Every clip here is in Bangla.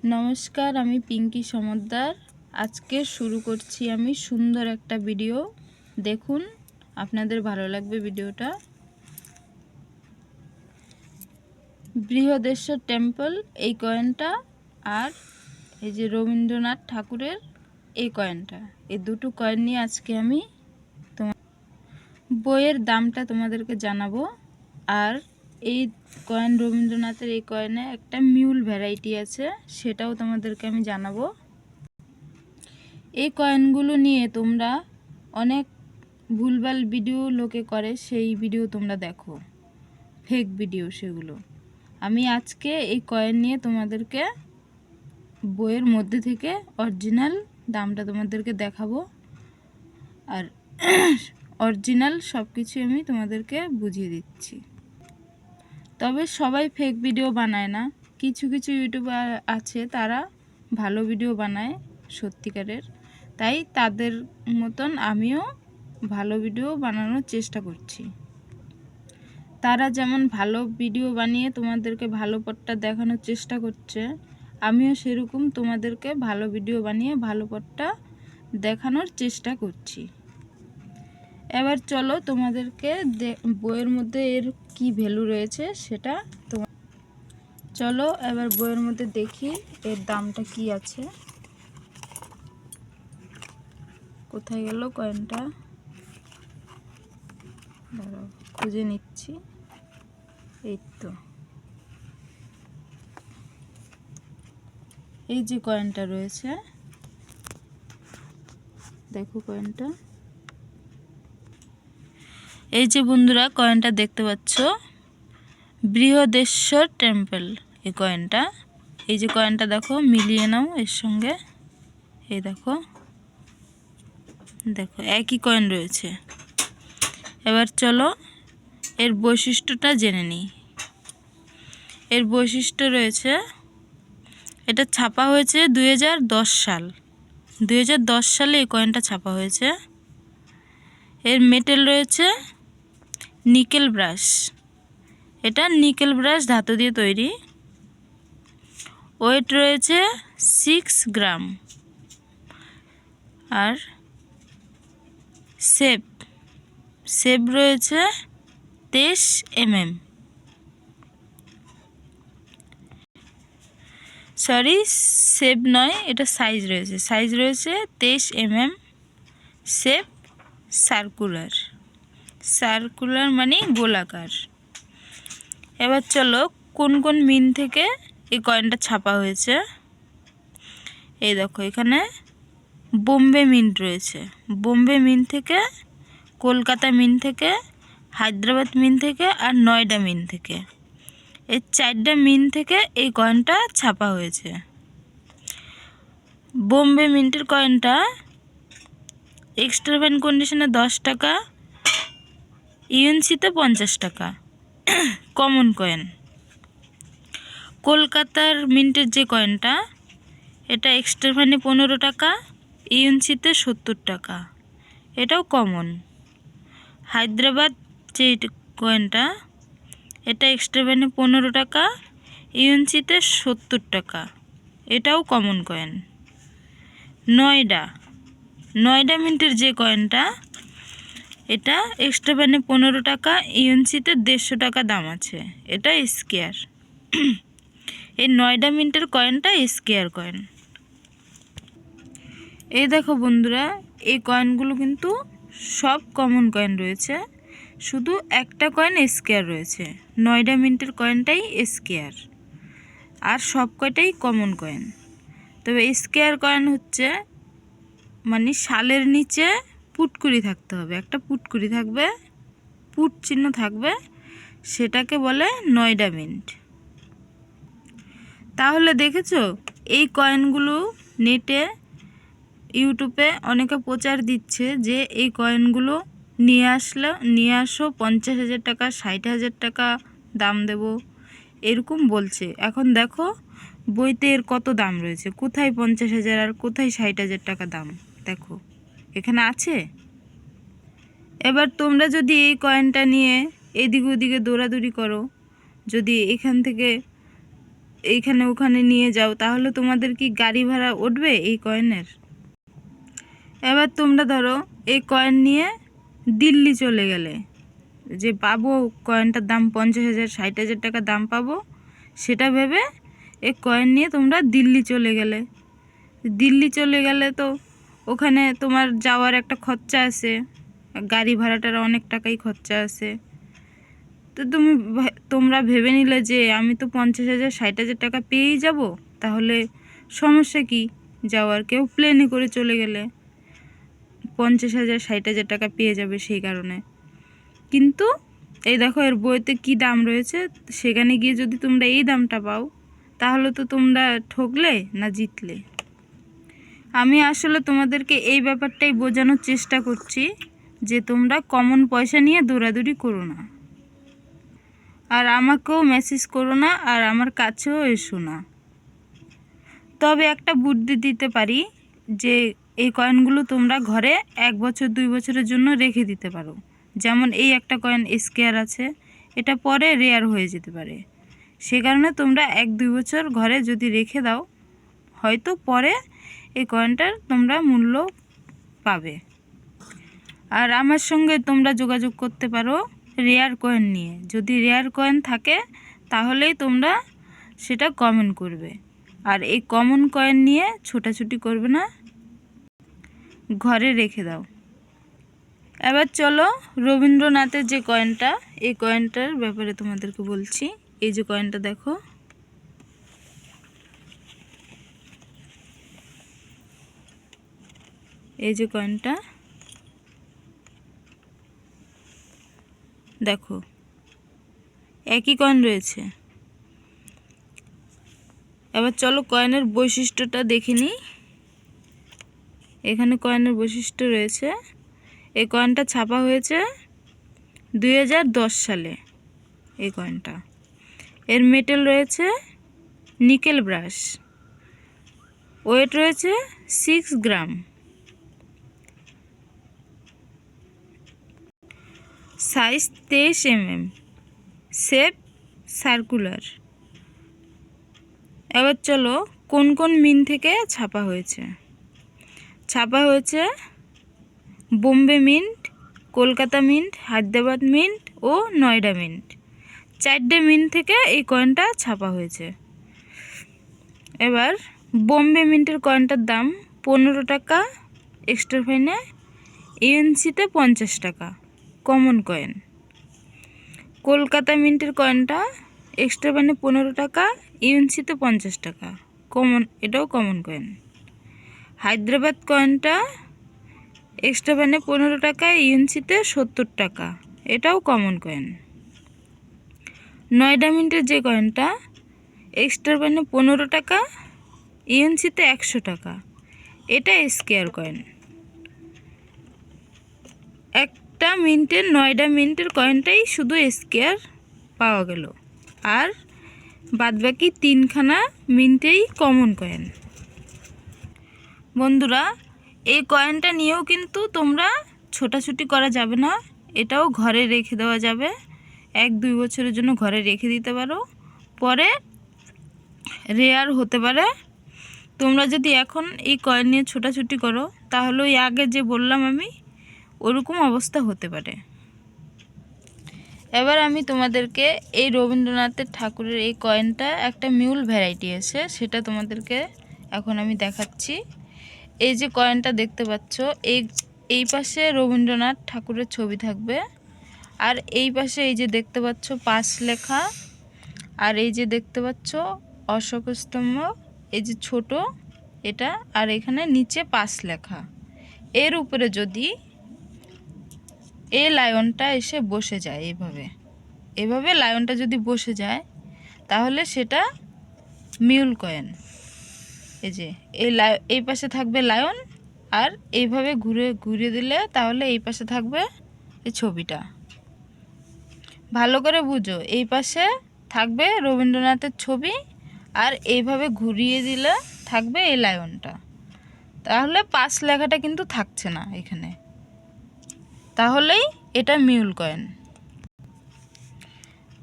नमस्कार आमी पिंकी समद्दार आज के शुरू करছি আমি সুন্দর একটা ভিডিও দেখুন আপনাদের ভালো লাগবে ভিডিওটা। বৃহদেশ্বর টেম্পল এই কয়েনটা আর এই যে রবীন্দ্রনাথ ঠাকুরের এই কয়েনটা, এই দুটো কয়েন নিয়ে আজকে আমি বইয়ের দামটা তোমাদেরকে জানাবো। আর এই কয়েন রবীন্দ্রনাথের এই কয়েনে একটা মিউল ভ্যারাইটি আছে, সেটাও তোমাদেরকে আমি জানাবো। এই কয়েনগুলো নিয়ে তোমরা অনেক ভুলভাল ভিডিও লোকে করে, সেই ভিডিও তোমরা দেখো, ফেক ভিডিও সেগুলো। আমি আজকে এই কয়েন নিয়ে তোমাদেরকে বইয়ের মধ্যে থেকে অরিজিনাল দামটা তোমাদেরকে দেখাবো। আর অরিজিনাল সব কিছু আমি তোমাদেরকে বুঝিয়ে দিচ্ছি। তবে সবাই ফেক ভিডিও বানায় না, কিছু কিছু ইউটিউবার আছে তারা ভালো ভিডিও বানায় সত্যিকারের, তাই তাদের মতন আমিও ভালো ভিডিও বানানোর চেষ্টা করছি। তারা যেমন ভালো ভিডিও বানিয়ে তোমাদেরকে ভালো পথটা দেখানোর চেষ্টা করছে, আমিও সেরকম তোমাদেরকে ভালো ভিডিও বানিয়ে ভালো পথটা দেখানোর চেষ্টা করছি। এবার চলো তোমাদেরকে বইয়ের মধ্যে এর কি ভ্যালু রয়েছে সেটা চলো এবার বইয়ের মধ্যে দেখি এর দামটা কি আছে। কোথায় গেল কয়েনটা, দাঁড়াও খুঁজে নিচ্ছি। এই তো, এই যে কয়েনটা রয়েছে, দেখো কয়েনটা। এই যে বন্ধুরা কয়েনটা দেখতে পাচ্ছ, বৃহদেশ্বর টেম্পল এই কয়েনটা। এই যে কয়েনটা দেখো, মিলিয়ে নাও এর সঙ্গে, এই দেখো দেখো একই কয়েন রয়েছে। এবার চলো এর বৈশিষ্ট্যটা জেনে নিই। এর বৈশিষ্ট্য রয়েছে, এটা ছাপা হয়েছে 2010 সাল, 2010 সালে এই কয়েনটা ছাপা হয়েছে। এর মেটেল রয়েছে নিকেল ব্রাশ, এটা নিকেল ব্রাশ ধাতু দিয়ে তৈরি। ওয়েট রয়েছে 6 গ্রাম। আর শেপ রয়েছে 23 mm, সরি শেপ নয়, এটা সাইজ রয়েছে 23 mm। শেপ সার্কুলার মানে গোলাকার। এবার চলো কোন কোন মিন থেকে এই কয়েনটা ছাপা হয়েছে। এই দেখো এখানে বোম্বে মিন্ট রয়েছে, বোম্বে মিন্ট থেকে, কলকাতা মিন্ট থেকে, হায়দ্রাবাদ মিন্ট থেকে আর নয়ডা মিন্ট থেকে, এই 4টা মিন্ট থেকে এই কয়েনটা ছাপা হয়েছে। বোম্বে মিন্টের কয়েনটা এক্সট্রা ফাইন কন্ডিশনে 10 টাকা, ইউএনসিতে 50 টাকা কমন কয়েন। কলকাতার মিন্টের যে কয়েনটা, এটা এক্সট্রা ফাইনে 15 টাকা, ইউএনসিতে 70 টাকা, এটাও কমন। হায়দ্রাবাদ যে কয়েনটা, এটা এক্সট্রা ফাইনে 15 টাকা, ইউএনসিতে 70 টাকা, এটাও কমন কয়েন। নয়ডা মিন্টের যে কয়েনটা, এটা এক্সট্রা ফাইনে 15 টাকা, ইউএনসিতে 150 টাকা দাম আছে, এটা স্কোয়ার। এই নয়ডা মিন্টের কয়েনটা স্কোয়ার কয়েন। এই দেখো বন্ধুরা, এই কয়েনগুলো কিন্তু সব কমন কয়েন রয়েছে, শুধু একটা কয়েন স্কোয়ার রয়েছে, নয়ডা মিন্টের কয়েনটাই স্কোয়ার, আর সব কয়টাই কমন কয়েন। তবে স্কোয়ার কয়েন হচ্ছে মানে সালের নিচে পুটকুরি থাকতে হবে, একটা পুটকুরি থাকবে, পুট চিহ্ন থাকবে, সেটাকে বলে নয়ডা মিন্ট। তাহলে দেখেছো এই কয়েনগুলো নেটে ইউটিউবে অনেকে প্রচার দিচ্ছে যে এই কয়েনগুলো নিয়ে আসো 50,000 টাকা, 60,000 টাকা দাম দেব, এরকম বলছে। এখন দেখো বইতে এর কত দাম রয়েছে, কোথায় 50,000 আর কোথায় 60,000 টাকা দাম, দেখো এখানে আছে। এবার তোমরা যদি এই কয়েনটা নিয়ে এদিকে ওদিকে দৌড়াদৌড়ি করো, যদি এখান থেকে এইখানে ওখানে নিয়ে যাও, তাহলে তোমাদের কি গাড়ি ভাড়া উঠবে এই কয়েনের? এবার তোমরা ধরো এই কয়েন নিয়ে দিল্লি চলে গেলে, যে পাবো কয়েনটার দাম 50,000 60,000 টাকা দাম পাবো, সেটা ভেবে এই কয়েন নিয়ে তোমরা দিল্লি চলে গেলে। দিল্লি চলে গেলে তো ওখানে তোমার যাওয়ার একটা খরচা আছে, গাড়ি ভাড়াটার অনেক টাকাই খরচা আছে। তো তোমরা ভেবে নিলে যে আমি তো 50,000 60,000 টাকা পেয়েই যাব, তাহলে সমস্যা কি যাওয়ার? কেউ প্লেনে করে চলে গেলে 50,000 60,000 টাকা পেয়ে যাবে সেই কারণে। কিন্তু এই দেখো এর বইতে কি দাম রয়েছে, সেখানে গিয়ে যদি তোমরা এই দামটা পাও, তাহলে তো তোমরা ঠকলে না জিতলে। আমি আসলে তোমাদেরকে এই ব্যাপারটাই বোঝানোর চেষ্টা করছি যে তোমরা কমন পয়সা নিয়ে দৌড়াদৌড়ি করো না, আর আমাকেও মেসেজ করো না, আর আমার কাছেও এসো না। তবে একটা বুদ্ধি দিতে পারি যে এই কয়েনগুলো তোমরা ঘরে 1 বছর 2 বছরের জন্য রেখে দিতে পারো। যেমন এই একটা কয়েন স্কেয়ার আছে, এটা পরে রেয়ার হয়ে যেতে পারে, সে কারণে তোমরা 1-2 বছর ঘরে যদি রেখে দাও, হয়তো পরে এই কয়েনটার তোমরা মূল্য পাবে। আর আমার সঙ্গে তোমরা যোগাযোগ করতে পারো রেয়ার কয়েন নিয়ে। যদি রেয়ার কয়েন থাকে তাহলেই তোমরা সেটা কমেন্ট করবে, আর এই কমন কয়েন নিয়ে ছোটাছুটি করবে না, ঘরে রেখে দাও। এবার চলো রবীন্দ্রনাথের যে কয়েনটা, এই কয়েনটার ব্যাপারে তোমাদেরকে বলছি। এই যে কয়েনটা দেখো, এই যে কয়েনটা দেখো, একই কয়েন রয়েছে। এবার চলো কয়েনের বৈশিষ্ট্যটা দেখে নিই। এখানে কয়েনের বৈশিষ্ট্য রয়েছে। এই কয়েনটা ছাপা হয়েছে 2010 সালে। এই কয়েনটা, এর মেটেল রয়েছে নিকেল ব্রাশ, ওয়েট রয়েছে 6 গ্রাম, সাইজ 23 mm, শেপ সার্কুলার। এবার চলো কোন কোন মিন্ট থেকে ছাপা হয়েছে। ছাপা হয়েছে Bombay mint, Kolkata mint, Hyderabad mint ও নয়ডা মিন্ট। 4টে মিন্ট থেকে এই কয়েনটা ছাপা হয়েছে। এবার বোম্বে মিন্টের কয়েনটার দাম 15 টাকা এক্সট্রা ফাইনে, ইউএনসিতে 50 টাকা কমন কয়েন। কলকাতা মিন্টের কয়েনটা এক্সট্রা ফাইনে 15 টাকা, ইউএনসিতে 50 টাকা কমন, এটাও কমন কয়েন। হায়দ্রাবাদ কয়েনটা এক্সট্রা ফাইনে 15 টাকা, ইউএনসিতে 70 টাকা, এটাও কমন কয়েন। নয়ডা মিন্টের যে কয়েনটা এক্সট্রা ফাইনে 15 টাকা, ইউএনসিতে 100 টাকা, এটা স্কেয়ার কয়েন। একটা মিন্টের, নয়ডা মিন্টের কয়েনটাই শুধু স্কেয়ার পাওয়া গেল, আর বাদবাকি 3খানা মিন্টেই কমন কয়েন। বন্ধুরা, এই কয়েনটা নিয়েও কিন্তু তোমরা ছোটাছুটি করা যাবে না, এটাও ঘরে রেখে দেওয়া যাবে। 1-2 বছরের জন্য ঘরে রেখে দিতে পারো, পরে রেয়ার হতে পারে। তোমরা যদি এখন এই কয়েন নিয়ে ছোটাছুটি করো, তাহলে ওই আগে যে বললাম আমি, ওরকম অবস্থা হতে পারে। এবার আমি তোমাদেরকে এই রবীন্দ্রনাথের ঠাকুরের এই কয়েনটা একটা মিউল ভ্যারাইটি আছে, সেটা তোমাদেরকে এখন আমি দেখাচ্ছি। এই যে কয়েনটা দেখতে পাচ্ছ, এই পাশে রবীন্দ্রনাথ ঠাকুরের ছবি থাকবে, আর এই পাশে এই যে দেখতে পাচ্ছ পাশ লেখা, আর এই যে দেখতে পাচ্ছ অশোক স্তম্ভ, এই যে ছোট এটা, আর এখানে নিচে পাশ লেখা। এর উপরে যদি এই লায়নটা এসে বসে যায়, এভাবে লায়নটা যদি বসে যায়, তাহলে সেটা মিউল কয়েন। এই যে এই পাশে থাকবে লায়ন, আর এইভাবে ঘুরে দিলে তাহলে এই পাশে থাকবে এই ছবিটা। ভালো করে বুঝো, এই পাশে থাকবে রবীন্দ্রনাথের ছবি, আর এইভাবে ঘুরিয়ে দিলে থাকবে এই লায়নটা। তাহলে পাশ লেখাটা কিন্তু থাকছে না এখানে, তাহলেই এটা মিউল কয়েন।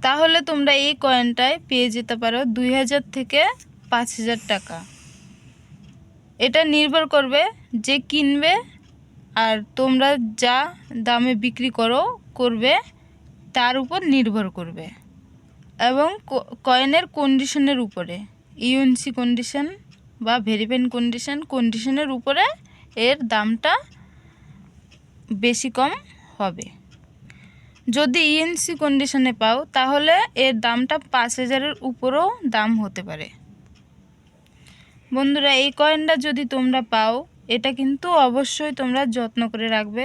তাহলে তোমরা এই কয়েনটায় পেয়ে যেতে পারো 2000 থেকে 5000 টাকা। এটা নির্ভর করবে যে কিনবে আর তোমরা যা দামে বিক্রি করবে তার উপর নির্ভর করবে, এবং কয়েনের কন্ডিশনের উপরে, ইউএনসি কন্ডিশন বা ভেরিফাইড কন্ডিশনের উপরে এর দামটা বেশি কম হবে। যদি ইউএনসি কন্ডিশনে পাও তাহলে এর দামটা 5000-এর উপরেও দাম হতে পারে। বন্ধুরা, এই কয়েনটা যদি তোমরা পাও এটা কিন্তু অবশ্যই তোমরা যত্ন করে রাখবে।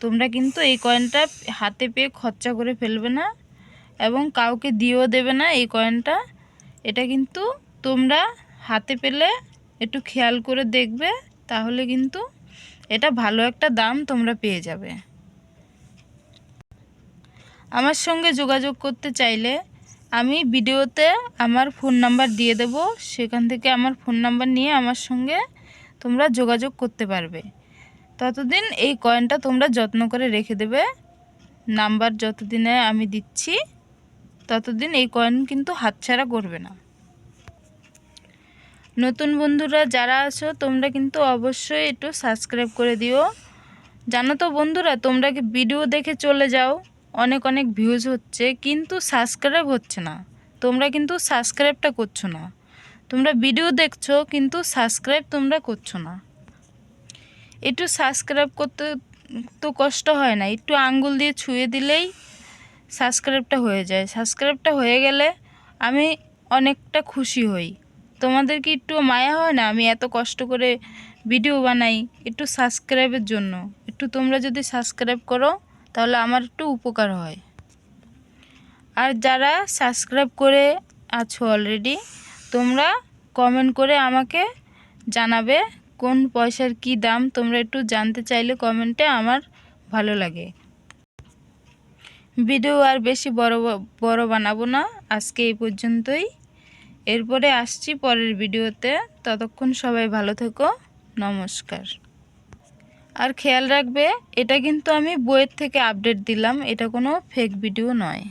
তোমরা কিন্তু এই কয়েনটা হাতে পেয়ে খরচা করে ফেলবে না এবং কাউকে দিয়েও দেবে না এই কয়েনটা। এটা কিন্তু তোমরা হাতে পেলে একটু খেয়াল করে দেখবে, তাহলে কিন্তু এটা ভালো একটা দাম তোমরা পেয়ে যাবে। আমার সঙ্গে যোগাযোগ করতে চাইলে আমি ভিডিওতে আমার ফোন নাম্বার দিয়ে দেব, সেখান থেকে আমার ফোন নাম্বার নিয়ে আমার সঙ্গে তোমরা যোগাযোগ করতে পারবে। ততদিন এই কয়েনটা তোমরা যত্ন করে রেখে দেবে। নাম্বার যতদিনে আমি দিচ্ছি ততদিন এই কয়েন কিন্তু হাতছাড়া করবে না। নতুন বন্ধুরা যারা আছো তোমরা কিন্তু অবশ্যই একটু সাবস্ক্রাইব করে দিও। জানো তো বন্ধুরা, তোমরা কি ভিডিও দেখে চলে যাও, অনেক অনেক ভিউজ হচ্ছে কিন্তু সাবস্ক্রাইব হচ্ছে না। তোমরা কিন্তু সাবস্ক্রাইবটা করছো না। তোমরা ভিডিও দেখছো কিন্তু সাবস্ক্রাইব তোমরা করছো না। একটু সাবস্ক্রাইব করতে তো কষ্ট হয় না, একটু আঙ্গুল দিয়ে ছুঁয়ে দিলেই সাবস্ক্রাইবটা হয়ে যায়। সাবস্ক্রাইবটা হয়ে গেলে আমি অনেকটা খুশি হই। তোমাদের কি একটু মায়া হয় না? আমি এত কষ্ট করে ভিডিও বানাই একটু সাবস্ক্রাইবের জন্য। একটু তোমরা যদি সাবস্ক্রাইব করো তাহলে আমার একটু উপকার হয়। আর যারা সাবস্ক্রাইব করে আছো অলরেডি, তোমরা কমেন্ট করে আমাকে জানাবে কোন পয়সার কি দাম। তোমরা একটু জানতে চাইলে কমেন্টে আমার ভালো লাগে। ভিডিও আর বেশি বড় বানাবো না, আজকে এই পর্যন্তই। এরপরে আসছি পরের ভিডিওতে। ততক্ষণ সবাই ভালো থেকো, নমস্কার। আর খেয়াল রাখবে, এটা কিন্তু আমি বইয়ের থেকে আপডেট দিলাম, এটা কোনো ফেক ভিডিও নয়।